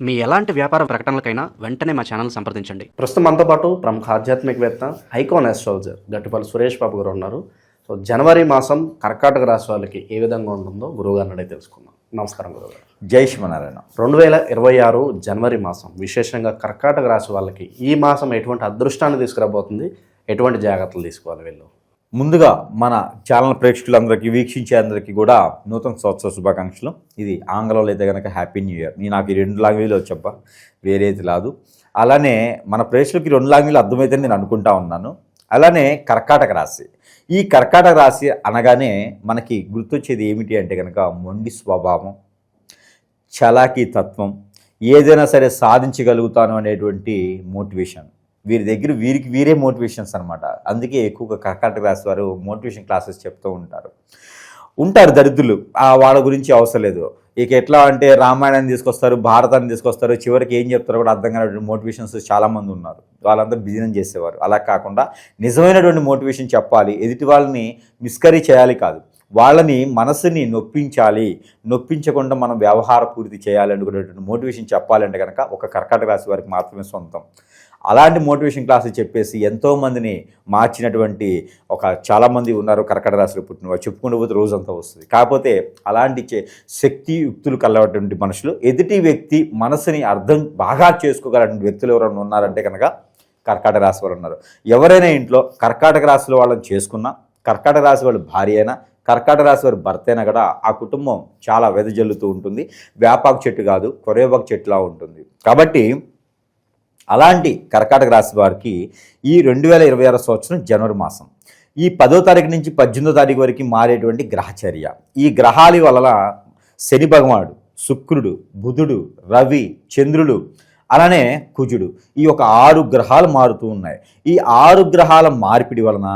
మీ ఎలాంటి వ్యాపార ప్రకటనలకైనా వెంటనే మా ఛానల్ సంప్రదించండి. ప్రస్తుతం మనతో పాటు ప్రముఖ ఆధ్యాత్మికవేత్త ఐకాన్ ఆస్ట్రాలజర్ గట్టిపల్లి సురేష్ బాబు గారు ఉన్నారు. సో జనవరి మాసం కర్కాటక రాశి వాళ్ళకి ఏ విధంగా ఉంటుందో గురువుగారిని అడిగి తెలుసుకుందాం. నమస్కారం గురువుగారు. జై శ్రీమన్నారాయణ. 2026 జనవరి మాసం విశేషంగా కర్కాటక రాశి వాళ్ళకి ఈ మాసం ఎటువంటి అదృష్టాన్ని తీసుకురాబోతుంది, ఎటువంటి జాగ్రత్తలు తీసుకోవాలి వీళ్ళు? ముందుగా మన ఛానల్ ప్రేక్షకులందరికీ, వీక్షించే అందరికీ కూడా నూతన సంవత్సర శుభాకాంక్షలు. ఇది ఆంగ్లంలో అయితే కనుక హ్యాపీ న్యూ ఇయర్. నాకు ఈ 2 లాంగ్వేజ్లో చెప్ప, వేరేది రాదు. అలానే మన ప్రేక్షకులకి 2 లాంగ్వేజ్లు అర్థమైతే నేను అనుకుంటా ఉన్నాను. అలానే కర్కాటక రాశి, ఈ కర్కాటక రాశి అనగానే మనకి గుర్తొచ్చేది ఏమిటి అంటే కనుక మొండి స్వభావం, చలాకీ తత్వం, ఏదైనా సరే సాధించగలుగుతాను అనేటువంటి మోటివేషన్. వీరి దగ్గర వీరే మోటివేషన్స్ అనమాట. అందుకే ఎక్కువగా కర్కాటక రాశి వారు మోటివేషన్ క్లాసెస్ చెప్తూ ఉంటారు దరిద్రులు. వాళ్ళ గురించి అవసరం లేదు. ఇక ఎట్లా అంటే రామాయణాన్ని తీసుకొస్తారు, భారతాన్ని తీసుకొస్తారు, చివరికి ఏం చెప్తారో కూడా అర్థం కానటువంటి మోటివేషన్స్ చాలామంది ఉన్నారు. వాళ్ళంతా బిజినెస్ చేసేవారు. అలా కాకుండా నిజమైనటువంటి మోటివేషన్ చెప్పాలి, ఎదుటి వాళ్ళని మిస్కరీ చేయాలి కాదు, వాళ్ళని మనసుని నొప్పించకుండా మనం వ్యవహార పూర్తి చేయాలి అనుకునేటువంటి మోటివేషన్ చెప్పాలంటే కనుక ఒక కర్కాటక రాశి వారికి మాత్రమే సొంతం. అలాంటి మోటివేషన్ క్లాసులు చెప్పేసి ఎంతోమందిని మార్చినటువంటి చాలామంది ఉన్నారు కర్కాటక రాశిలో పుట్టినవారు. చెప్పుకుంటూ పోతే రోజంతా వస్తుంది. కాకపోతే అలాంటి శక్తియుక్తులు కలవటువంటి మనుషులు, ఎదుటి వ్యక్తి మనసుని అర్థం బాగా చేసుకోగలటువంటి వ్యక్తులు ఎవరైనా ఉన్నారంటే కనుక కర్కాటక రాశి వారు ఉన్నారు. ఎవరైనా ఇంట్లో కర్కాటక రాశిలో వాళ్ళని చేసుకున్నా, కర్కాటక రాశి వాళ్ళు భార్య అయినా, కర్కాటక రాశి వారి భర్త అయినా కూడా ఆ కుటుంబం చాలా వెదజల్లుతూ ఉంటుంది. వేపాకు చెట్టు కాదు, కొరేపాకు చెట్టులా ఉంటుంది. కాబట్టి అలాంటి కర్కాటక రాశి వారికి ఈ 2026 సంవత్సరం జనవరి మాసం ఈ 10వ తారీఖు నుంచి 18వ తారీఖు వరకు మారేటువంటి గ్రహచర్య. ఈ గ్రహాల వలన శని భగవానుడు, శుక్రుడు, బుధుడు, రవి, చంద్రుడు, అలానే కుజుడు, ఈ 6 గ్రహాలు మారుతూ ఉన్నాయి. ఈ 6 గ్రహాల మార్పిడి వలన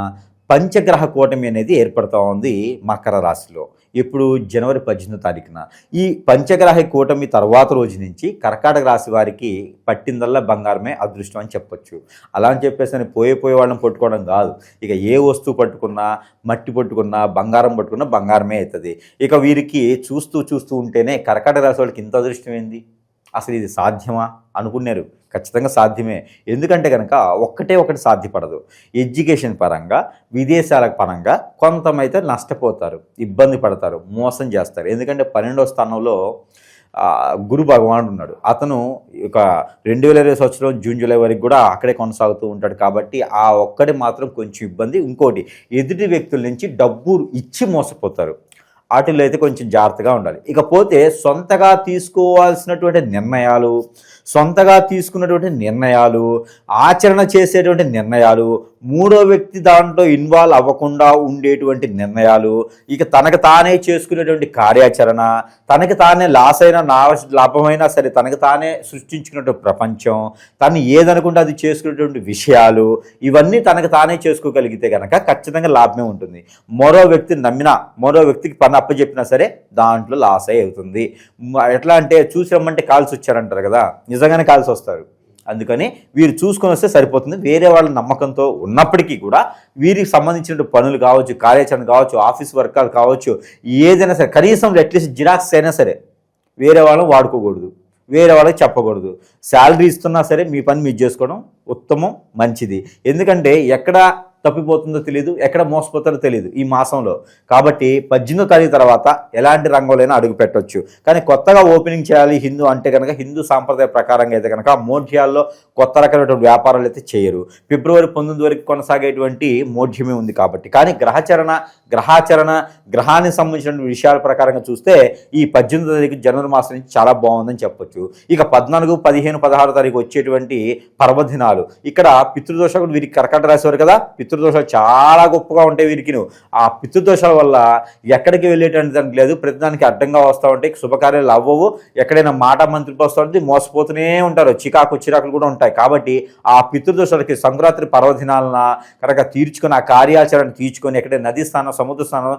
పంచగ్రహ కూటమి అనేది ఏర్పడుతూ ఉంది మకర రాశిలో. ఇప్పుడు జనవరి 18వ తారీఖున ఈ పంచగ్రహ కూటమి తర్వాత రోజు నుంచి కర్కాటక రాశి వారికి పట్టిందల్లా బంగారమే అదృష్టం అని చెప్పొచ్చు. అలా అని చెప్పేసి పోయే వాళ్ళని పట్టుకోవడం కాదు. ఇక ఏ వస్తువు పట్టుకున్నా, మట్టి పట్టుకున్నా, బంగారం పట్టుకున్నా బంగారమే అవుతుంది. ఇక వీరికి చూస్తూ ఉంటేనే కర్కాటక రాశి వాళ్ళకి ఇంత అదృష్టం ఏంది, అసలు ఇది సాధ్యమా అనుకున్నారు. ఖచ్చితంగా సాధ్యమే. ఎందుకంటే కనుక ఒకటి సాధ్యపడదు. ఎడ్యుకేషన్ పరంగా, విదేశాల పరంగా కొంతమైతే నష్టపోతారు, ఇబ్బంది పడతారు, మోసం చేస్తారు. ఎందుకంటే 12వ స్థానంలో గురు భగవానుడు ఉన్నాడు. అతను ఒక 2020 సంవత్సరం జూన్ జూలై వరకు కూడా అక్కడే కొనసాగుతూ ఉంటాడు. కాబట్టి ఆ ఒక్కటి మాత్రం కొంచెం ఇబ్బంది. ఇంకోటి, ఎదుటి వ్యక్తుల నుంచి డబ్బు ఇచ్చి మోసపోతారు. వాటిల్లో అయితే కొంచెం జాగ్రత్తగా ఉండాలి. ఇకపోతే సొంతగా తీసుకోవాల్సినటువంటి నిర్ణయాలు, సొంతగా తీసుకున్నటువంటి నిర్ణయాలు, ఆచరణ చేసేటువంటి నిర్ణయాలు, మూడో వ్యక్తి దాంట్లో ఇన్వాల్వ్ అవ్వకుండా ఉండేటువంటి నిర్ణయాలు, ఇక తనకు తానే చేసుకునేటువంటి కార్యాచరణ, తనకు తానే లాభమైనా సరే తనకు తానే సృష్టించుకున్నటువంటి ప్రపంచం, తను ఏదనుకుంటే అది చేసుకునేటువంటి విషయాలు, ఇవన్నీ తనకు తానే చేసుకోగలిగితే కనుక ఖచ్చితంగా లాభమే ఉంటుంది. మరో వ్యక్తిని నమ్మినా, మరో వ్యక్తికి పని అప్పచెప్పినా సరే దాంట్లో లాస్ అవుతుంది. ఎట్లా అంటే చూసి రమ్మంటే కాల్సి వచ్చారంటారు కదా, నిజంగానే కాల్సి వస్తారు. అందుకని వీరు చూసుకొని వస్తే సరిపోతుంది. వేరే వాళ్ళ నమ్మకంతో ఉన్నప్పటికీ కూడా వీరికి సంబంధించిన పనులు కావచ్చు, కార్యాచరణ కావచ్చు, ఆఫీస్ వర్కాలు కావచ్చు, ఏదైనా సరే కనీసం అట్లీస్ట్ జిరాక్స్ అయినా సరే వేరే వాళ్ళని వాడుకోకూడదు, వేరే వాళ్ళకి చెప్పకూడదు. శాలరీ ఇస్తున్నా సరే మీ పని మీరు చేసుకోవడం ఉత్తమం, మంచిది. ఎందుకంటే ఎక్కడ తప్పిపోతుందో తెలియదు, ఎక్కడ మోసపోతారో తెలియదు ఈ మాసంలో. కాబట్టి 18వ తారీఖు తర్వాత ఎలాంటి రంగంలోనైనా అడుగు పెట్టవచ్చు. కానీ కొత్తగా ఓపెనింగ్ చేయాలి హిందూ అంటే కనుక హిందూ సాంప్రదాయ ప్రకారంగా అయితే కనుక మోఢ్యాల్లో కొత్త రకమైనటువంటి వ్యాపారాలు అయితే చేయరు. ఫిబ్రవరి 19 వరకు కొనసాగేటువంటి మోఢ్యమే ఉంది కాబట్టి. కానీ గ్రహాచరణ గ్రహానికి సంబంధించిన విషయాల ప్రకారంగా చూస్తే ఈ 18వ తారీఖు జనవరి మాసం నుంచి చాలా బాగుందని చెప్పొచ్చు. ఇక 14, 15, 16 తారీఖు వచ్చేటువంటి పర్వదినాలు, ఇక్కడ పితృదోషాలు వీరికి కర్కాటక రాశి వారు కదా, పితృదోషాలు చాలా గొప్పగా ఉంటాయి వీరికి. ఆ పితృదోషాల వల్ల ఎక్కడికి వెళ్ళేటువంటి దానికి లేదు, ప్రతిదానికి అడ్డంగా వస్తూ ఉంటాయి, శుభకార్యాలు అవ్వవు, ఎక్కడైనా మాట మంత్రిపోతూ ఉంటుంది, మోసపోతూనే ఉంటారు, చిరాకులు కూడా ఉంటాయి. కాబట్టి ఆ పితృదోషాలకి సంక్రాంతి పర్వదినాలన కనుక తీర్చుకొని, ఆ కార్యాచరణ తీర్చుకొని, ఎక్కడైనా నదీ స్థానం, సముద్ర స్థానం,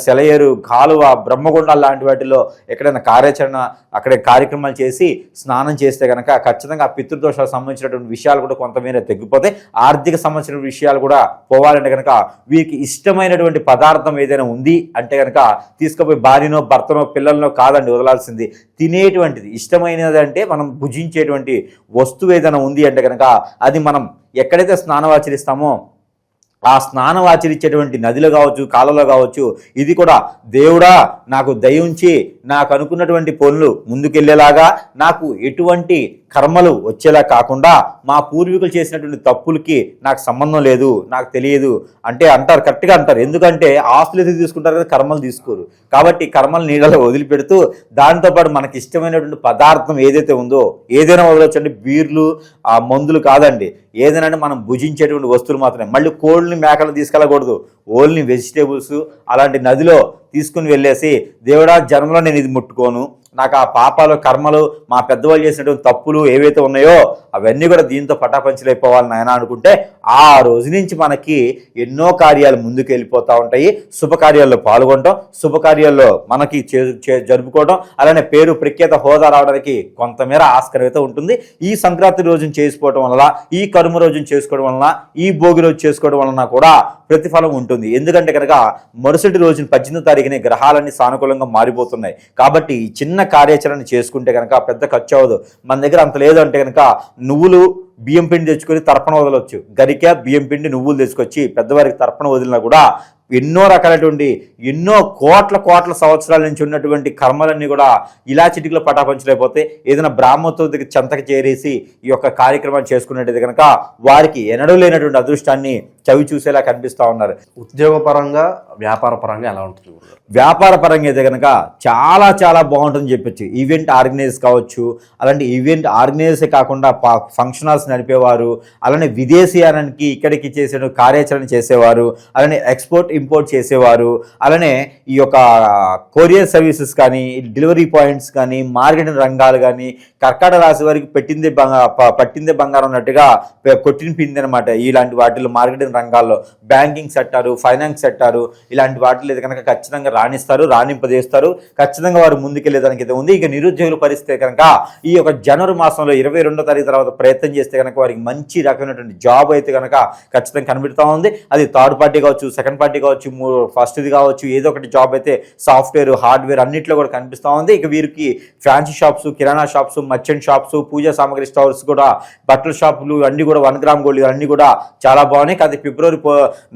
సెలయేరు, కాలువ, బ్రహ్మగుండాలు లాంటి వాటిలో ఎక్కడైనా కార్యాచరణ, అక్కడే కార్యక్రమాలు చేసి స్నానం చేస్తే కనుక ఖచ్చితంగా ఆ పితృదోషాలకు సంబంధించినటువంటి విషయాలు కూడా కొంతమేర తగ్గిపోతాయి. ఆర్థిక సంబంధించిన విషయాలు కష్టాలు కూడా పోవాలంటే కనుక వీరికి ఇష్టమైనటువంటి పదార్థం ఏదైనా ఉంది అంటే కనుక తీసుకుపోయి భార్యనో భర్తనో పిల్లలనో కాదండి వదలాల్సింది, తినేటువంటిది ఇష్టమైనది అంటే మనం భుజించేటువంటి వస్తువు ఏదైనా ఉంది అంటే కనుక అది మనం ఎక్కడైతే స్నానం ఆచరిస్తామో ఆ స్నానం ఆచరించేటువంటి నదిలో కావచ్చు, కాలంలో కావచ్చు, ఇది కూడా దేవుడా నాకు దయ ఉంచి నాకు అనుకున్నటువంటి పనులు ముందుకెళ్లేలాగా, నాకు ఎటువంటి కర్మలు వచ్చేలా కాకుండా మా పూర్వీకులు చేసినటువంటి తప్పులకి నాకు సంబంధం లేదు, నాకు తెలియదు అంటే అంటారు, కరెక్ట్గా అంటారు. ఎందుకంటే ఆస్తులు ఎదురు తీసుకుంటారు కదా, కర్మలు తీసుకోరు. కాబట్టి కర్మలు నీళ్ళలో వదిలిపెడుతూ దాంతోపాటు మనకి ఇష్టమైనటువంటి పదార్థం ఏదైతే ఉందో ఏదైనా వదలొచ్చండి. బీర్లు ఆ మందులు కాదండి, ఏదైనా మనం భుజించేటువంటి వస్తువులు మాత్రమే. మళ్ళీ కోళ్ళని మేకలు తీసుకెళ్ళకూడదు, ఓన్లీ వెజిటేబుల్స్ అలాంటి నదిలో తీసుకుని వెళ్ళేసి దేవుడా జన్మలో నేను ఇది ముట్టుకోను, నాకు ఆ పాపాలు కర్మలు మా పెద్దవాళ్ళు చేసినటువంటి తప్పులు ఏవైతే ఉన్నాయో అవన్నీ కూడా దీంతో పటాపంచలైపోవాలి నాయన అనుకుంటే ఆ రోజు నుంచి మనకి ఎన్నో కార్యాలు ముందుకు వెళ్ళిపోతూ ఉంటాయి. శుభకార్యాల్లో పాల్గొనడం, శుభకార్యాల్లో మనకి జరుపుకోవడం, అలానే పేరు ప్రఖ్యాత హోదా రావడానికి కొంతమేర ఆస్కారం అయితే ఉంటుంది. ఈ సంక్రాంతి రోజున చేసుకోవడం వల్ల, ఈ కనుమ రోజున చేసుకోవడం వలన, ఈ భోగి రోజు చేసుకోవడం వలన కూడా ప్రతిఫలం ఉంటుంది. ఎందుకంటే కనుక మరుసటి రోజున 18వ తారీఖునే గ్రహాలన్నీ సానుకూలంగా మారిపోతున్నాయి. కాబట్టి ఈ చిన్న కార్యాచరణ చేసుకుంటే కనుక పెద్ద ఖర్చు అవ్వదు. మన దగ్గర అంత లేదు అంటే కనుక నువ్వులు బియ్యం పిండి తెచ్చుకొని తర్పణ వదలొచ్చు. గరిక బియ్యం పిండి నువ్వులు తెచ్చుకొచ్చి పెద్దవారికి తర్పణ వదిలినా కూడా ఎన్నో రకాలటువంటి ఎన్నో కోట్ల సంవత్సరాల నుంచి ఉన్నటువంటి కర్మలన్నీ కూడా ఇలా చిటికలో పటాపంచలైపోతే ఏదైనా బ్రాహ్మణతో దగ్గర చెంతకు చేరేసి ఈ యొక్క కార్యక్రమాన్ని చేసుకున్నట్టయితే కనుక వారికి ఎన్నడూ లేనటువంటి అదృష్టాన్ని చవి చూసేలా కనిపిస్తూ ఉన్నారు. ఉద్యోగపరంగా వ్యాపార పరంగా ఎలా ఉంటుంది? వ్యాపార పరంగా అయితే కనుక చాలా బాగుంటుందని చెప్పొచ్చు. ఈవెంట్ ఆర్గనైజ్ కావచ్చు, అలాంటి ఈవెంట్ ఆర్గనైజే కాకుండా ఫంక్షన్ హాల్స్ నడిపేవారు, అలానే విదేశీయానానికి ఇక్కడికి చేసే కార్యాచరణ చేసేవారు, అలానే ఎక్స్పోర్ట్ ఇంపోర్ట్ చేసేవారు, అలానే ఈ యొక్క కొరియర్ సర్వీసెస్ కానీ, డెలివరీ పాయింట్స్ కానీ, మార్కెటింగ్ రంగాలు కానీ, కర్కాటక రాశి వారికి పట్టిందే బంగారం అన్నట్టుగా కొట్టిన పిండి అనమాట. ఇలాంటి వాటిలో మార్కెటింగ్ రంగాల్లో బ్యాంకింగ్ సెక్టారు, ఫైనాన్స్ సెక్టారు ఇలాంటి వాటిలో కనుక ఖచ్చితంగా రాణిస్తారు, రాణింపజేస్తారు. ఖచ్చితంగా వారు ముందుకెళ్లేదానికి అయితే ఉంది. ఇక నిరుద్యోగుల పరిస్థితి కనుక ఈ యొక్క జనవరి మాసంలో 22వ తారీఖు తర్వాత ప్రయత్నం చేస్తే కనుక వారికి మంచి రకమైనటువంటి జాబ్ అయితే కనుక ఖచ్చితంగా కనిపెడతా ఉంది. అది థర్డ్ పార్టీ కావచ్చు, సెకండ్ పార్టీ కావచ్చు, ఫస్ట్ది కావచ్చు, ఏదో ఒకటి జాబ్ అయితే సాఫ్ట్వేర్, హార్డ్వేర్ అన్నింటిలో కూడా కనిపిస్తూ ఉంది. ఇక వీరికి ఫ్యాన్సీ షాప్స్, కిరాణా షాప్స్, మర్చెంట్ షాప్స్, పూజా సామాగ్రి స్టోర్స్ కూడా, బట్టల షాపులు అన్ని కూడా 1 గ్రామ్ గోల్డ్ అన్ని కూడా చాలా బాగున్నాయి. అది ఫిబ్రవరి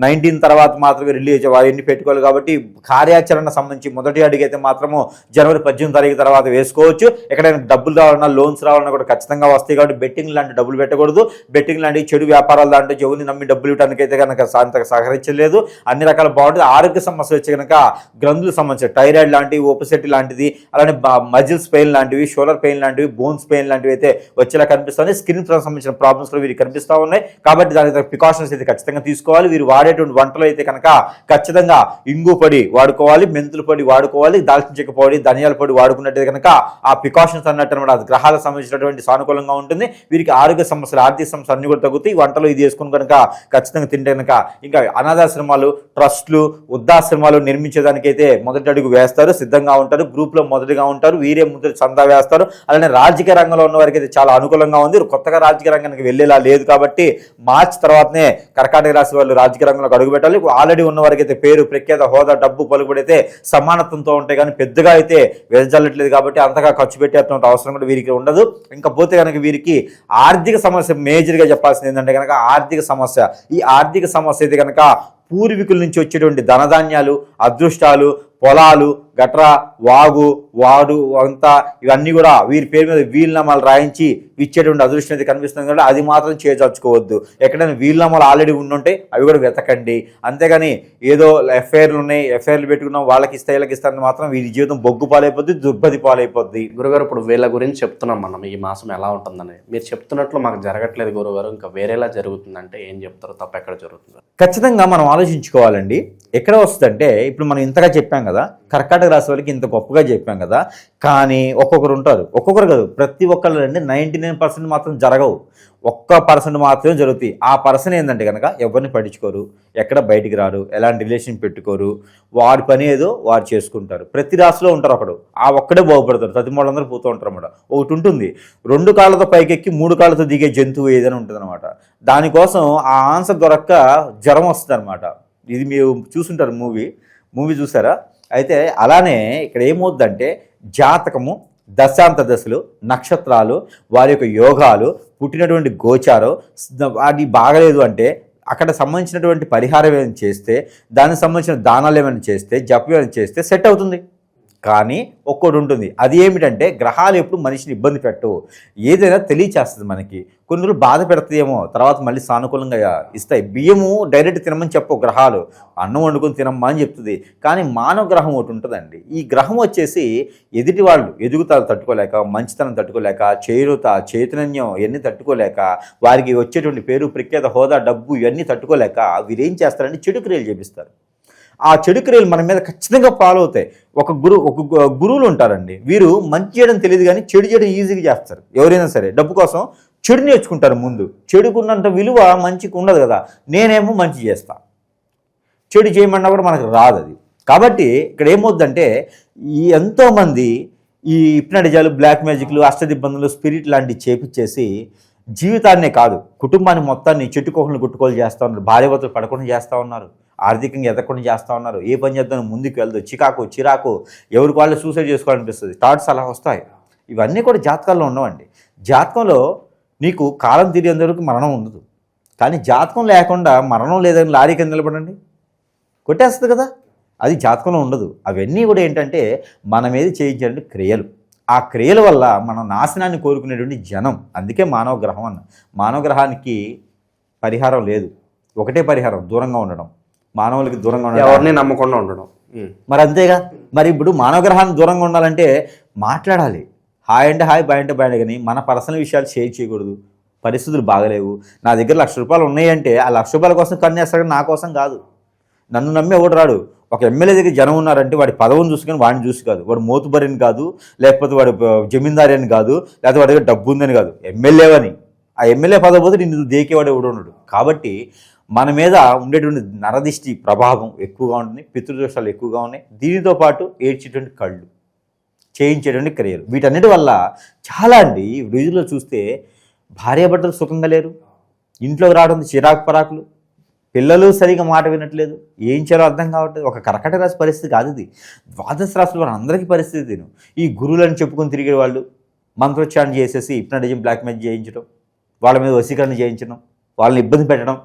19 తర్వాత మాత్రమే రిలీజ్ అవన్నీ పెట్టుకోవాలి. కాబట్టి కార్యాచరణ సంబంధించి మొదటి అడుగు అయితే మాత్రము జనవరి 18వ తారీఖు తర్వాత వేసుకోవచ్చు. ఎక్కడైనా డబ్బులు రావాలన్నా, లోన్స్ రావాలన్నా కూడా ఖచ్చితంగా వస్తాయి. కాబట్టి బెట్టింగ్ లాంటి డబ్బులు పెట్టకూడదు. బెట్టింగ్ లాంటి చెడు వ్యాపారాలు దాంట్లో చెవుని నమ్మి డబ్బులు ఇవ్వడానికి అయితే కనుక అంతగా సహకరించలేదు. అన్ని రకాల బాగుంటుంది. ఆరోగ్య సమస్యలు వచ్చి కనుక గ్రంథులకు సంబంధించి థైరాయిడ్ లాంటివి, ఓపెసిటీ లాంటిది, అలానే మజిల్స్ పెయిన్ లాంటివి, షోల్డర్ పెయిన్ లాంటివి, బోన్స్ పెయిన్ లాంటివి అయితే వచ్చేలా కనిపిస్తుంది. స్కిన్ సంబంధించిన ప్రాబ్లమ్స్ కూడా వీరికి కనిపిస్తూ ఉన్నాయి. కాబట్టి దానికి ప్రికాషన్స్ అయితే ఖచ్చితంగా తీసుకోవాలి. వీరు వాడేటువంటి వంటలు అయితే కనుక ఖచ్చితంగా ఇంగు పొడి వాడుకోవాలి, మెంతుల పొడి వాడుకోవాలి, దాల్చిన చెక్క పొడి, ధనియాల పొడి వాడుకున్నట్టయితే కనుక ఆ ప్రికాషన్స్ అన్నట్టు అనమాట. అది గ్రహాలకు సంబంధించినటువంటి సానుకూలంగా ఉంటుంది. వీరికి ఆరోగ్య సమస్యలు, ఆర్థిక సమస్యలు అన్ని కూడా తగ్గుతాయి. వంటలు ఇది వేసుకుని కనుక ఖచ్చితంగా తింటే కనుక ఇంకా అనాథాశ్రమాలు, ట్రస్టులు, వృద్ధాశ్రమాలు నిర్మించేదానికైతే మొదటి అడుగు వేస్తారు, సిద్ధంగా ఉంటారు. గ్రూప్లో మొదటిగా ఉంటారు, వీరే ముందు చందా వేస్తారు. అలానే రాజకీయ రంగంలో ఉన్న వారికి అయితే చాలా అనుకూలంగా ఉంది. కొత్తగా రాజకీయ రంగానికి వెళ్ళేలా లేదు. కాబట్టి మార్చి తర్వాతనే కర్కాటక రాశి వాళ్ళు రాజకీయ రంగంలోకి అడుగుపెట్టాలి. ఆల్రెడీ ఉన్న వారికి అయితే పేరు ప్రఖ్యాత హోదా, డబ్బు, పలుకుబడితే సమానత్వంతో ఉంటాయి. కానీ పెద్దగా అయితే వెదజల్లట్లేదు. కాబట్టి అంతగా ఖర్చు పెట్టేటువంటి అవసరం కూడా వీరికి ఉండదు. ఇంకా పోతే కనుక వీరికి ఆర్థిక సమస్య మేజర్గా చెప్పాల్సింది ఏంటంటే కనుక ఆర్థిక సమస్య. ఈ ఆర్థిక సమస్య అయితే కనుక పూర్వీకుల నుంచి వచ్చేటువంటి ధనధాన్యాలు, అదృష్టాలు, పొలాలు, గట్రా, వాడు అంతా ఇవన్నీ కూడా వీరి పేరు మీద వీలునామాలు రాయించి ఇచ్చేటువంటి అదృష్టం అయితే కనిపిస్తుంది. కాబట్టి అది మాత్రం చేజార్చుకోవద్దు. ఎక్కడైనా వీలునామాలు ఆల్రెడీ ఉండుంటే అవి కూడా వెతకండి. అంతేగాని ఏదో ఎఫ్ఐఆర్లు ఉన్నాయి, ఎఫ్ఐఆర్లు పెట్టుకున్నాం, వాళ్ళకి ఇస్తే వీళ్ళకి ఇస్తారని మాత్రం వీరి జీవితం బొగ్గు పాలైపోద్ది, దుర్బది పాలైపోద్ది. గురుగారు, ఇప్పుడు వీళ్ళ గురించి చెప్తున్నాం మనం, ఈ మాసం ఎలా ఉంటుందని. మీరు చెప్తున్నట్లు మాకు జరగట్లేదు గురుగారు, ఇంకా వేరేలా జరుగుతుందంటే ఏం చెప్తారు? తప్ప ఎక్కడ జరుగుతుంది? ఖచ్చితంగా మనం ఆలోచించుకోవాలండి. ఎక్కడ వస్తుందంటే ఇప్పుడు మనం ఇంతగా చెప్పాం కదా, కర్కాటక రాశి వాళ్ళకి ఇంత గొప్పగా చెప్పాం కదా, కానీ ఒక్కొక్కరు ఉంటారు, ఒక్కొక్కరు కాదు ప్రతి ఒక్కళ్ళు అంటే 99% మాత్రం జరగవు, 1% మాత్రమే జరుగుతాయి. ఆ పర్సన్ ఏంటంటే కనుక ఎవరిని పట్టించుకోరు, ఎక్కడ బయటికి రారు, ఎలాంటి రిలేషన్ పెట్టుకోరు, వాడి పని ఏదో వారు చేసుకుంటారు. ప్రతి రాశిలో ఉంటారు ఒకడు, ఆ ఒక్కడే బాగుపడతారు, ప్రతి మూడందరూ పోతూ ఉంటారు అన్నమాట. ఒకటి ఉంటుంది 2 కాళ్ళతో పైకెక్కి 3 కాళ్ళతో దిగే జంతువు ఏదైనా ఉంటుంది అనమాట. దానికోసం ఆ ఆన్సర్ దొరక్క జ్వరం వస్తుంది అనమాట. ఇది మీరు చూసుంటారు, మూవీ చూసారా? అయితే అలానే ఇక్కడ ఏమవుతుందంటే జాతకము, దశాంత దశలు, నక్షత్రాలు, వారి యొక్క యోగాలు, పుట్టినటువంటి గోచారం అది బాగలేదు అంటే అక్కడ సంబంధించినటువంటి పరిహారం ఏమైనా చేస్తే, దానికి సంబంధించిన దానాలు ఏమైనా చేస్తే, జపం ఏమైనా చేస్తే సెట్ అవుతుంది. కానీ ఒక్కోటి ఉంటుంది, అది ఏమిటంటే గ్రహాలు ఎప్పుడు మనిషిని ఇబ్బంది పెట్టవు, ఏదైనా తెలియచేస్తుంది మనకి. కొన్ని రోజులు బాధ పెడతాయేమో, తర్వాత మళ్ళీ సానుకూలంగా ఇస్తాయి. బియ్యము డైరెక్ట్ తినమని చెప్పు గ్రహాలు, అన్నం వండుకొని తినమ్మా అని చెప్తుంది. కానీ మానవ గ్రహం ఒకటి ఉంటుందండి, ఈ గ్రహం వచ్చేసి ఎదుటి వాళ్ళు ఎదుగుతారు తట్టుకోలేక, మంచితనం తట్టుకోలేక, చేరుత చైతన్యం ఇవన్నీ తట్టుకోలేక, వారికి వచ్చేటువంటి పేరు ప్రఖ్యాత హోదా డబ్బు ఇవన్నీ తట్టుకోలేక వీరేం చేస్తారంటే చెడు క్రియలు చేపిస్తారు. ఆ చెడు క్రియలు మన మీద ఖచ్చితంగా ఫాలో అవుతాయి. ఒక గురువులు ఉంటారండి, వీరు మంచి చేయడం తెలియదు కానీ చెడు చేయడం ఈజీగా చేస్తారు. ఎవరైనా సరే డబ్బు కోసం చెడు నేర్చుకుంటారు. ముందు చెడుకున్నంత విలువ మంచికి ఉండదు కదా, నేనేమో మంచి చేస్తా, చెడు చేయమన్నా కూడా మనకు రాదు అది. కాబట్టి ఇక్కడ ఏమవుద్దంటే ఎంతోమంది ఈ హిప్నటిజాలు, బ్లాక్ మ్యాజిక్లు, అష్టదిబ్బందులు, స్పిరిట్ లాంటివి చేపించేసి జీవితాన్నే కాదు కుటుంబాన్ని మొత్తాన్ని చెట్టుకోహలను గుట్టుకోలు చేస్తూ ఉన్నారు, భార్యాభర్తలు పడకుండా చేస్తూ ఉన్నారు, ఆర్థికంగా ఎదగకుండా చేస్తూ ఉన్నారు. ఏ పని చేద్దాం ముందుకు వెళ్దు, చిరాకు, ఎవరికి వాళ్ళు సూసైడ్ చేసుకోవాలనిపిస్తుంది, థాట్స్ అలా వస్తాయి. ఇవన్నీ కూడా జాతకాల్లో ఉండవండి. జాతకంలో నీకు కాలం తీరేంత వరకు మరణం ఉండదు, కానీ జాతకం లేకుండా మరణం లేదని లారీ కింద నిలబడండి కొట్టేస్తుంది కదా, అది జాతకంలో ఉండదు. అవన్నీ కూడా ఏంటంటే మన మీద చేయించేటువంటి క్రియలు. ఆ క్రియల వల్ల మనం నాశనాన్ని కోరుకునేటువంటి జనం. అందుకే మానవ గ్రహం అన్న. మానవ గ్రహానికి పరిహారం లేదు, ఒకటే పరిహారం, దూరంగా ఉండడం. మానవులకి దూరంగా ఉండడం, ఎవరిని నమ్మకుండా ఉండడం. మరి అంతేగా. మరి ఇప్పుడు మానవ గ్రహానికి దూరంగా ఉండాలంటే మాట్లాడాలి, హాయ్ అంటే హాయ్, బాయ్ అంటే బాయ్, కానీ మన పర్సనల్ విషయాలు షేర్ చేయకూడదు. పరిస్థితులు బాగలేవు, నా దగ్గర ₹1,00,000 ఉన్నాయంటే ఆ ₹1,00,000 కోసం కన్నేస్తాడు, నా కోసం కాదు. నన్ను నమ్మి ఎవడు రాడు. ఒక ఎమ్మెల్యే దగ్గర జనం ఉన్నారంటే వాడి పదవిని చూసుకొని వాడిని చూసి కాదు, వాడు మోతుబరిని కాదు, లేకపోతే వాడు జమీందారి అని కాదు, లేకపోతే వాడి దగ్గర డబ్బు ఉందని కాదు, ఎమ్మెల్యేవని. ఆ ఎమ్మెల్యే పదవి పోతే నిన్ను దేకేవాడు ఎవడు ఉన్నాడు. కాబట్టి మన మీద ఉండేటువంటి నరదిష్టి ప్రభావం ఎక్కువగా ఉంటుంది, పితృదోషాలు ఎక్కువగా ఉన్నాయి. దీనితో పాటు ఏడ్చేటువంటి కళ్ళు, చేయించేటువంటి క్రియలు, వీటన్నిటి వల్ల చాలా అండి ఈ రోజుల్లో చూస్తే భార్యాభర్తలు సుఖంగా లేరు, ఇంట్లోకి రావడం చిరాకు పరాకులు, పిల్లలు సరిగా మాట వినట్లేదు, ఏం చేయాలో అర్థం కావట్లేదు. ఒక కర్కాటక రాశి పరిస్థితి కాదు ఇది, ద్వాదశ రాశులు అందరికీ పరిస్థితి. ఈ గురువులని చెప్పుకొని తిరిగే వాళ్ళు మంత్రోచ్చారణ చేసేసి హిప్నటిజం, బ్లాక్ మ్యాజిక్ చేయించడం, వాళ్ళ మీద వశీకరణ చేయించడం, వాళ్ళని ఇబ్బంది పెట్టడం,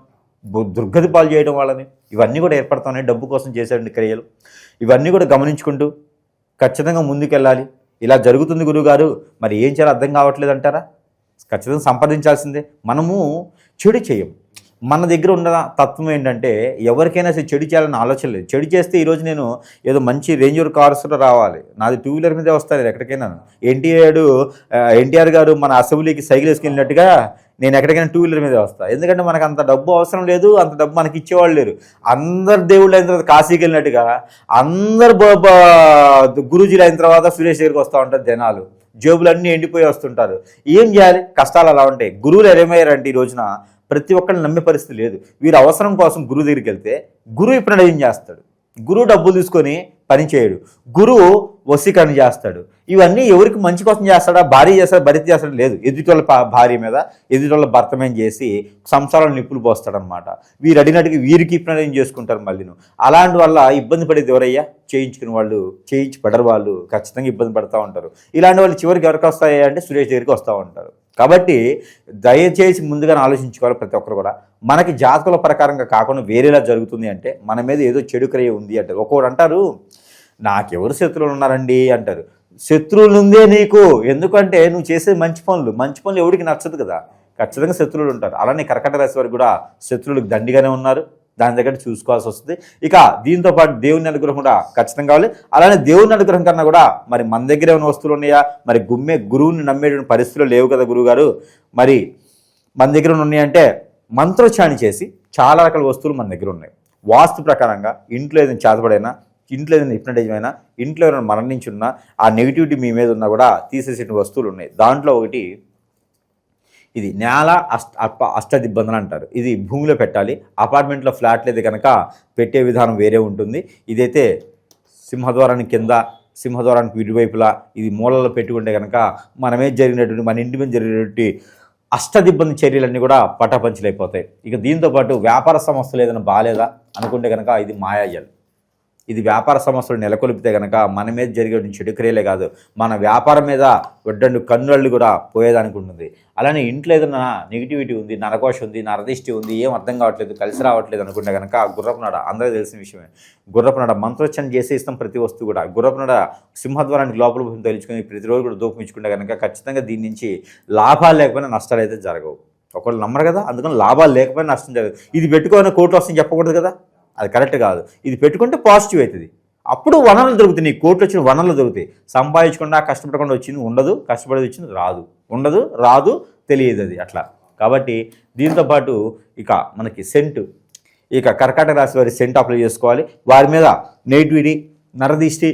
దుర్గతి పాలు చేయడం వాళ్ళని, ఇవన్నీ కూడా ఏర్పడుతున్నాయి డబ్బు కోసం చేసే క్రియలు. ఇవన్నీ కూడా గమనించుకుంటూ ఖచ్చితంగా ముందుకెళ్ళాలి. ఇలా జరుగుతుంది గురువుగారు, మరి ఏం చేయాలో అర్థం కావట్లేదు అంటారా? ఖచ్చితంగా సంప్రదించాల్సిందే. మనము చెడు చేయం. మన దగ్గర ఉన్న తత్వం ఏంటంటే ఎవరికైనా సరే చెడు చేయాలని ఆలోచన లేదు. చెడు చేస్తే ఈరోజు నేను ఏదో మంచి రేంజ్ రోవర్ కార్స్లో రావాలి, నాది 2 వీలర్ మీదే వస్తాను నేను ఎక్కడికైనా. ఎన్టీఆర్ గారు మన అసెంబ్లీకి సైకిల్ వేసుకెళ్ళినట్టుగా నేను ఎక్కడికైనా 2 వీలర్ మీదే వస్తాను. ఎందుకంటే మనకు అంత డబ్బు అవసరం లేదు, అంత డబ్బు మనకి ఇచ్చేవాళ్ళు లేరు. అందరు దేవుళ్ళు అయిన తర్వాత కాశీకి వెళ్ళినట్టుగా అందరు గురూజీలు అయిన తర్వాత సురేష్ దగ్గరికి వస్తూ ఉంటారు జనాలు, జేబులన్నీ ఎండిపోయి వస్తుంటారు. ఏం చేయాలి? కష్టాలు అలా ఉంటాయి. గురువులు ఏమయ్యారంటే ఈ రోజున ప్రతి ఒక్కరిని నమ్మే పరిస్థితి లేదు. వీరు అవసరం కోసం గురువు దగ్గరికి వెళ్తే గురువు ఇప్పుడు ఏం చేస్తాడు? గురువు డబ్బులు తీసుకొని పని చేయడు, గురువు వశీకరణ చేస్తాడు. ఇవన్నీ ఎవరికి మంచి కోసం చేస్తాడా? భార్య చేస్తాడు, భర్త చేస్తాడు? లేదు, ఎదుటివాళ్ళ భార్య మీద, ఎదుటివాళ్ళ భర్త మీద చేసి సంసారాలు నిప్పులు పోస్తాడనమాట. వీరు అడిగినట్టుగా వీరికి ప్రణయం చేసుకుంటారు మళ్ళీను. అలాంటి వల్ల ఇబ్బంది పడేది ఎవరయ్యా? చేయించుకునే వాళ్ళు, చేయించి పడరు వాళ్ళు ఖచ్చితంగా ఇబ్బంది పడుతూ ఉంటారు. ఇలాంటి వాళ్ళు చివరికి ఎవరికి వస్తాయి అంటే సురేష్ దగ్గరికి వస్తూ ఉంటారు. కాబట్టి దయచేసి ముందుగానే ఆలోచించుకోవాలి ప్రతి ఒక్కరు కూడా. మనకి జాతకుల ప్రకారంగా కాకుండా వేరేలా జరుగుతుంది అంటే మన మీద ఏదో చెడు క్రియ ఉంది అంటారు. ఒక్కొక్కరు అంటారు నాకెవరు శత్రువులు ఉన్నారండి అంటారు. శత్రువులు ఉందే నీకు, ఎందుకంటే నువ్వు చేసే మంచి పనులు ఎవరికి నచ్చదు కదా, ఖచ్చితంగా శత్రువులు ఉంటారు. అలానే కర్కాటక రాశి వారికి కూడా శత్రువులకు దండిగానే ఉన్నారు, దాని దగ్గర చూసుకోవాల్సి వస్తుంది. ఇక దీంతో పాటు దేవుని అనుగ్రహం కూడా ఖచ్చితంగా కావాలి. అలానే దేవుని అనుగ్రహం కన్నా కూడా మరి మన దగ్గర ఏమైనా వస్తువులు ఉన్నాయా? మరి గురువుని నమ్మేటువంటి పరిస్థితులు లేవు కదా గురువుగారు. మరి మన దగ్గర ఉన్నాయంటే మంత్రోచ్చారణ చేసి చాలా రకాల వస్తువులు మన దగ్గర ఉన్నాయి. వాస్తు ప్రకారంగా ఇంట్లో ఏదైనా చేతబడైనా, ఇంట్లో ఏదైనా హిప్నటైజం అయినా, ఇంట్లో ఎవరైనా మరణించి ఉన్నా, ఆ నెగిటివిటీ మీ మీద ఉన్నా కూడా తీసేసిన వస్తువులు ఉన్నాయి. దాంట్లో ఒకటి ఇది నేల అష్టదిబ్బందులు అంటారు. ఇది భూమిలో పెట్టాలి. అపార్ట్మెంట్లో ఫ్లాట్లు అయితే కనుక పెట్టే విధానం వేరే ఉంటుంది. ఇదైతే సింహద్వారానికి కింద, సింహద్వారానికి ఇరువైపులా ఇది మూలలో పెట్టుకుంటే కనుక మనమే జరిగినటువంటి, మన ఇంటి మీద జరిగినటువంటి అష్టదిబ్బంది చర్యలన్నీ కూడా పటాపంచలైపోతాయి. ఇక దీంతోపాటు వ్యాపార సంస్థలు ఏదైనా బాగాలేదా అనుకుంటే కనుక ఇది మాయాజల్. ఇది వ్యాపార సంస్థలు నెలకొల్పితే కనుక మన మీద జరిగే చెడు క్రియలే కాదు, మన వ్యాపారం మీద వడ్డండు కన్నుళ్ళు కూడా పోయేదానికి ఉంటుంది. అలానే ఇంట్లో ఏదైనా నెగిటివిటీ ఉంది, నరకోశ ఉంది, నరదిష్టి ఉంది, ఏం అర్థం కావట్లేదు, కలిసి రావట్లేదు అనుకుంటే కనుక గుర్రపునాడ అందరికీ తెలిసిన విషయమే. గుర్రపునాడ మంత్రోచ్చరణ చేసే ఇస్తాం ప్రతి వస్తువు కూడా. గుర్రపునాడ సింహద్వారానికి లోపల భూమి తొలుచుకొని ప్రతిరోజు కూడా దూపం ఇచ్చుకుంటే కనుక ఖచ్చితంగా దీని నుంచి లాభాలు లేకపోయినా నష్టాలు అయితే జరగవు. ఒకళ్ళు నమ్మరు కదా, అందుకని లాభాలు లేకపోయినా నష్టం జరగదు. ఇది పెట్టుకోని కోట్లు వస్తుంది చెప్పకూడదు కదా, అది కరెక్ట్ కాదు. ఇది పెట్టుకుంటే పాజిటివ్ అవుతుంది. అప్పుడు వనరులు దొరుకుతాయి, నీకు కోట్లు వచ్చిన వనరులు దొరుకుతాయి. సంపాదించకుండా కష్టపడకుండా వచ్చింది ఉండదు, కష్టపడేది వచ్చింది రాదు, ఉండదు రాదు తెలియదు అది అట్లా. కాబట్టి దీంతోపాటు ఇక మనకి సెంటు, ఇక కర్కాటక రాశి వారి సెంట్ అప్లై చేసుకోవాలి. వారి మీద నెగిటివిటీ, నరదిష్టి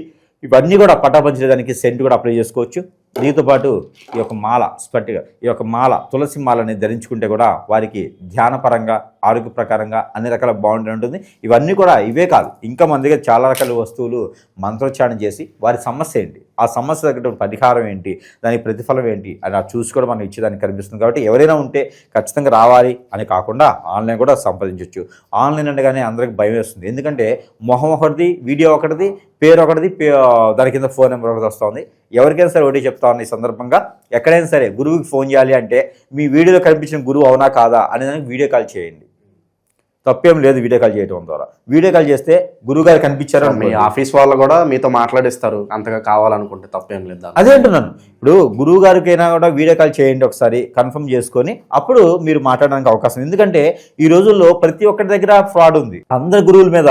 ఇవన్నీ కూడా పటాపంచడానికి సెంట్ కూడా అప్లై చేసుకోవచ్చు. దీంతోపాటు ఈ యొక్క మాల స్పట్టిగా, ఈ యొక్క మాల తులసి మాలని ధరించుకుంటే కూడా వారికి ధ్యానపరంగా, ఆరోగ్య ప్రకారంగా అన్ని రకాల బాగుండి ఉంటుంది. ఇవన్నీ కూడా ఇవే కాదు, ఇంకా మన దగ్గర చాలా రకాల వస్తువులు మంత్రోచ్చారణ చేసి వారి సమస్య ఏంటి, ఆ సమస్య తగ్గట్టు పరిహారం ఏంటి, దానికి ప్రతిఫలం ఏంటి అని చూసి కూడా మనం ఇచ్చేదానికి కనిపిస్తుంది. కాబట్టి ఎవరైనా ఉంటే ఖచ్చితంగా రావాలి అని కాకుండా ఆన్లైన్ కూడా సంప్రదించవచ్చు. ఆన్లైన్ అనగానే అందరికి భయం వేస్తుంది, ఎందుకంటే మొహం ఒకటిది, వీడియో ఒకటిది, పేరు ఒకటిది, దాని కింద ఫోన్ నెంబర్ ఒకటి వస్తుంది. ఎవరికైనా సరే ఒకటి చెప్తా ఉన్న ఈ సందర్భంగా, ఎక్కడైనా సరే గురువుకి ఫోన్ చేయాలి అంటే మీ వీడియోలో కనిపించిన గురువు అవునా కాదా అనే దానికి వీడియో కాల్ చేయండి. తప్పేం లేదు వీడియో కాల్ చేయడం ద్వారా. వీడియో కాల్ చేస్తే గురువు గారు కనిపించారు, మీ ఆఫీస్ వాళ్ళు కూడా మీతో మాట్లాడిస్తారు అంతగా కావాలనుకుంటే, తప్పేం లేదు. అదే అంటున్నాను, ఇప్పుడు గురువు గారికైనా కూడా వీడియో కాల్ చేయండి, ఒకసారి కన్ఫర్మ్ చేసుకొని అప్పుడు మీరు మాట్లాడడానికి అవకాశం. ఎందుకంటే ఈ రోజుల్లో ప్రతి ఒక్కరి దగ్గర ఫ్రాడ్ ఉంది. అందరు గురువుల మీద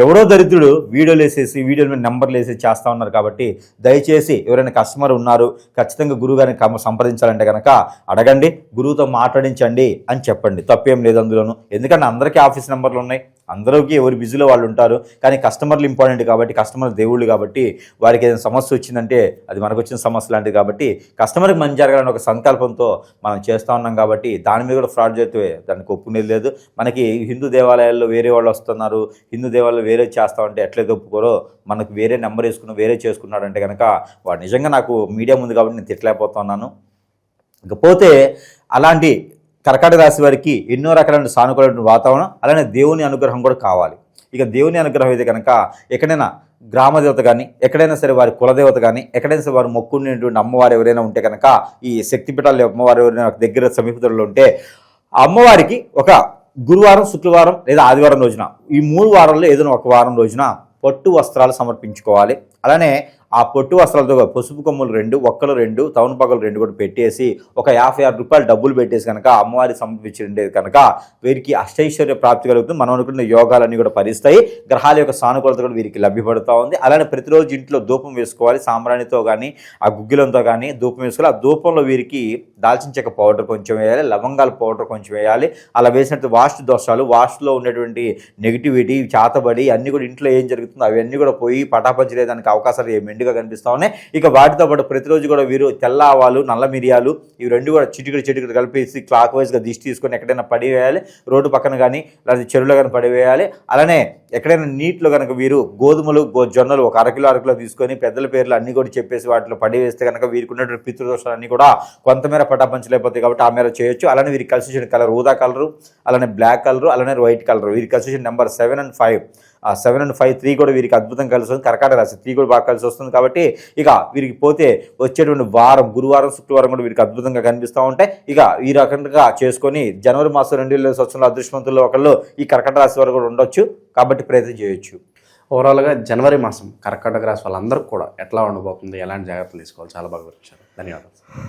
ఎవడో దరిద్రుడు వీడియోలు వేసేసి, వీడియోల మీద నెంబర్లు వేసేసి చేస్తూ ఉన్నారు. కాబట్టి దయచేసి ఎవరైనా కస్టమర్ ఉన్నారు, ఖచ్చితంగా గురువు గారిని సంప్రదించాలంటే కనుక అడగండి, గురువుతో మాట్లాడించండి అని చెప్పండి. తప్పేం లేదు అందులోను. ఎందుకంటే అందరికీ ఆఫీస్ నెంబర్లు ఉన్నాయి, అందరికీ ఎవరి బిజీలో వాళ్ళు ఉంటారు. కానీ కస్టమర్లు ఇంపార్టెంట్ కాబట్టి, కస్టమర్ దేవుళ్ళు కాబట్టి, వారికి ఏదైనా సమస్య వచ్చిందంటే అది మనకు వచ్చిన సమస్య లాంటిది. కాబట్టి కస్టమర్కి మంచి జరగాలని ఒక సంకల్పంతో మనం చేస్తూ ఉన్నాం. కాబట్టి దాని మీద కూడా ఫ్రాడ్ చేస్తే దానికి ఒప్పుకునేది లేదు. మనకి హిందూ దేవాలయాల్లో వేరే వాళ్ళు వస్తున్నారు, హిందూ దేవాలయాలు వేరే చేస్తా ఉంటే ఎట్లయితే ఒప్పుకోరో, మనకు వేరే నెంబర్ వేసుకుని వేరే చేసుకున్నాడంటే కనుక వాడు నిజంగా నాకు మీడియా ఉంది కాబట్టి నేను తిట్టలేకపోతున్నాను. ఇకపోతే అలాంటి కర్కాటక రాశి వారికి ఎన్నో రకాలైన సానుకూలమైన వాతావరణం, అలానే దేవుని అనుగ్రహం కూడా కావాలి. ఇక దేవుని అనుగ్రహం అయితే కనుక ఎక్కడైనా గ్రామదేవత కానీ, ఎక్కడైనా సరే వారి కులదేవత కానీ, ఎక్కడైనా సరే వారు మొక్కునేటువంటి అమ్మవారు ఎవరైనా ఉంటే కనుక, ఈ శక్తిపీఠాలు అమ్మవారు ఎవరైనా దగ్గర సమీపంలో ఉంటే అమ్మవారికి ఒక గురువారం, శుక్రవారం లేదా ఆదివారం రోజున, ఈ 3 వారాల్లో ఏదైనా ఒక వారం రోజున పట్టు వస్త్రాలు సమర్పించుకోవాలి. అలానే ఆ పొట్టు వస్త్రాలతో పసుపు కొమ్ములు 2, ఒక్కలు 2, తవనపాకులు 2 కూడా పెట్టేసి ఒక 56 రూపాయలు డబ్బులు పెట్టేసి కనుక అమ్మవారి సమర్పించేది కనుక వీరికి అష్టైశ్వర్య ప్రాప్తి కలుగుతుంది. మనం అనుకున్న యోగాలన్నీ కూడా ఫలిస్తాయి. గ్రహాల యొక్క సానుకూలత కూడా వీరికి లభ్యపడుతూ ఉంది. అలానే ప్రతిరోజు ఇంట్లో ధూపం వేసుకోవాలి. సాంబ్రాణితో కానీ, ఆ గుగ్గిలంతో కానీ ధూపం వేసుకోవాలి. ఆ ధూపంలో వీరికి దాల్చిన చెక్క పౌడర్ కొంచెం వేయాలి, లవంగాల పౌడర్ కొంచెం వేయాలి. అలా వేసినట్టు వాస్తు దోషాలు, వాస్తులో ఉన్నటువంటి నెగిటివిటీ, చాతబడి అన్నీ కూడా ఇంట్లో ఏం జరుగుతుందో అవన్నీ కూడా పోయి పటాపంచలేదానికి అవకాశాలు మెండుగా కనిపిస్తూ ఉన్నాయి. ఇక వాటితో పాటు ప్రతిరోజు కూడా వీరు తెల్ల ఆవాలు, నల్ల మిరియాలు ఇవి 2 కూడా చిటికడు కలిపేసి క్లాక్ వైజ్గా దిష్టి తీసుకొని ఎక్కడైనా పడివేయాలి. రోడ్డు పక్కన కానీ లేదా చెరువులో కానీ పడివేయాలి. అలానే ఎక్కడైనా నీటిలో కనుక వీరు గోధుమలు, జొన్నలు ఒక అరకిలో తీసుకొని పెద్దల పేర్లు అన్నీ కూడా చెప్పేసి వాటిలో పడివేస్తే కనుక వీరికి ఉన్నటువంటి పితృదోషాలన్నీ కూడా కొంతమేర పటాపంచలేకపోతాయి. కాబట్టి ఆ మేర చేయొచ్చు. అలానే వీరికి కలిసి వచ్చిన కలర్ ఊదా కలరు, అలానే బ్లాక్ కలరు, అలానే వైట్ కలర్. వీరికి కలిసి వచ్చిన నెంబర్ 7 and 5. 7 and 5 3 కూడా వీరికి అద్భుతంగా కలిసి వస్తుంది. కర్కాటక రాశి 3 కూడా బాగా కలిసి వస్తుంది. కాబట్టి ఇక వీరికి పోతే వచ్చేటువంటి వారం, గురువారం, శుక్రవారం కూడా వీరికి అద్భుతంగా కనిపిస్తూ ఉంటాయి. ఇక ఈ రకంగా చేసుకొని జనవరి మాసం 2020 సంవత్సరంలో అదృష్టవంతుల్లో ఒకళ్ళు ఈ కర్కాటక రాశి వారు కూడా ఉండొచ్చు. కాబట్టి ప్రయత్నం చేయొచ్చు. ఓవరాల్గా జనవరి మాసం కర్కాటక రాశి వాళ్ళందరికీ కూడా ఎట్లా ఉండబోతుంది, ఎలాంటి జాగ్రత్తలు తీసుకోవాలి, చాలా బాగా వివరించారు. ధన్యవాదాలు.